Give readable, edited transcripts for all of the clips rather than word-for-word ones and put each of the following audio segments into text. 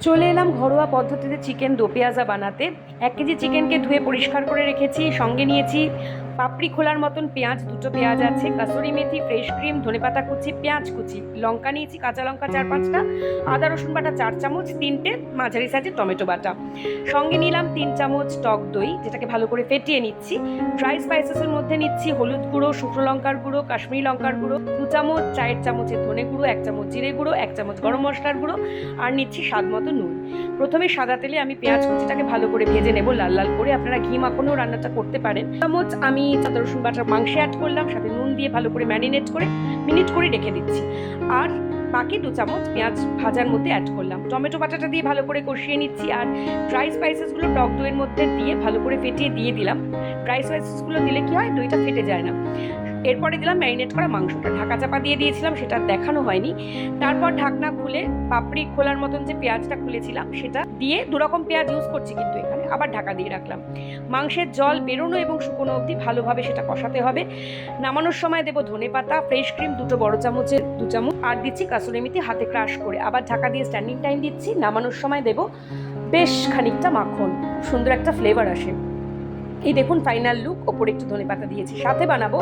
চলে এলাম ঘরোয়া পদ্ধতিতে চিকেন দো পেঁয়াজা বানাতে। 1 কেজি চিকেনকে ধুয়ে পরিষ্কার করে রেখেছি। সঙ্গে নিয়েছি পাপড়ি খোলার মতন পেঁয়াজ, 2টো পেঁয়াজ আছে, কাসুরি মেথি, ফ্রেশ ক্রিম, ধনেপাতা কুচি, পেঁয়াজ কুচি, লঙ্কা নিয়েছি, কাঁচা লঙ্কা 4-5টা, আদা রসুন বাটা 4 চামচ, 3টে মাঝারি সাইজের টমেটো বাটা। সঙ্গে নিলাম 3 চামচ টক দই, যেটাকে ভালো করে ফেটিয়ে নিচ্ছি। ড্রাই স্পাইসেসের মধ্যে নিচ্ছি হলুদ গুঁড়ো, শুকনো লঙ্কার গুঁড়ো, কাশ্মীরি লঙ্কার গুঁড়ো 2 চামচ, চায়ের চামচের ধনে গুঁড়ো, 1 চামচ জিরে গুঁড়ো, 1 চামচ গরম মশলার গুঁড়ো, আর নিচ্ছি স্বাদ মতো নুন। প্রথমে সাদা তেলে আমি পেঁয়াজ কুচিটাকে ভালো করে ভেজে নেব লাল লাল করে। আপনারা ঘি মাখনেও রান্নাটা করতে পারেন। চামচ আমি আদা রসুন বাটা মাংসে অ্যাড করলাম, সাথে নুন দিয়ে ভালো করে ম্যারিনেট করে মিনিট করে রেখে দিচ্ছি। আর বাকি 2 চামচ পেঁয়াজ ভাজার মধ্যে অ্যাড করলাম। টমেটো বাটাটা দিয়ে ভালো করে কষিয়ে নিচ্ছি। আর ড্রাই স্পাইসেসগুলো টক দইয়ের মধ্যে দিয়ে ভালো করে ফেটিয়ে দিয়ে দিলাম। ড্রাই স্পাইসেসগুলো দিলে কি হয়, দইটা ফেটে যায় না। এরপরে দিলাম ম্যারিনেট করা মাংসটা, ঢাকা চাপা দিয়ে দিয়েছিলাম, সেটা দেখানো হয়নি। তারপর ঢাকনা খুলে পাপড়ি খোলার মতন যে পেঁয়াজটা খুলেছিলাম সেটা দিয়ে, 2 রকম পেঁয়াজ ইউজ করছি কিন্তু এখানে, আবার ঢাকা দিয়ে রাখলাম। মাংসের জল বেরোনো এবং শুকনো অবধি ভালোভাবে সেটা কষাতে হবে। নামানোর সময় দেবো ধনেপাতা, ফ্রেশ ক্রিম 2 বড় চামচের 2 চামচ, আর দিচ্ছি কাসুরি মেথি হাতে ক্রাশ করে। আবার ঢাকা দিয়ে স্ট্যান্ডিং টাইম দিচ্ছি। নামানোর সময় দেবো বেশ খানিকটা মাখন, সুন্দর একটা ফ্লেভার আসে। এই দেখুন ফাইনাল লুক। ওপরে একটু ধনেপাতা দিয়েছি। সাথে বানাবো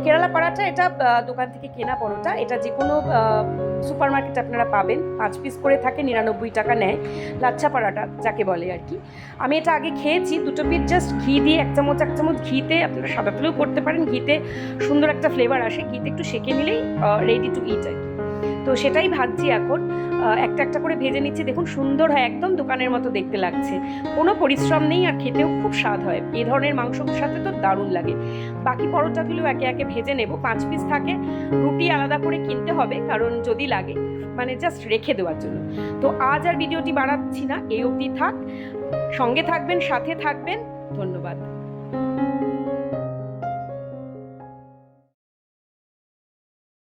কেরালা পরাটা। এটা দোকান থেকে কেনা পরোটা। এটা যে কোনো সুপার মার্কেটে আপনারা পাবেন। 5 পিস করে থাকে, 99 টাকা নেয়। লাচ্ছা পরাটা যাকে বলে আর কি। আমি এটা আগে খেয়েছি, 2টো পিস জাস্ট ঘি দিয়ে 1 চামচ ঘিতে, আপনারা সাদা তেলেও করতে পারেন, ঘিতে সুন্দর একটা ফ্লেভার আসে। ঘিতে একটু সেঁকে নিলেই রেডি টু ইট আর কি। তো সেটাই ভাজছি এখন। একটা একটা করে ভেজে নিচ্ছি। দেখুন সুন্দর হয়, একদম দোকানের মতো দেখতে লাগছে। কোনো পরিশ্রম নেই, আর খেতেও খুব স্বাদ হয়। এই ধরনের মাংসর সাথে তো দারুণ লাগে। বাকি পরোটাগুলো একে একে ভেজে নেব। 5 পিস থাকে। রুটি আলাদা করে কিনতে হবে, কারণ যদি লাগে, মানে জাস্ট রেখে দেওয়ার জন্য। তো আজ আর ভিডিওটি বাড়াচ্ছি না, এই অবধি থাক। সঙ্গে থাকবেন, সাথে থাকবেন। ধন্যবাদ।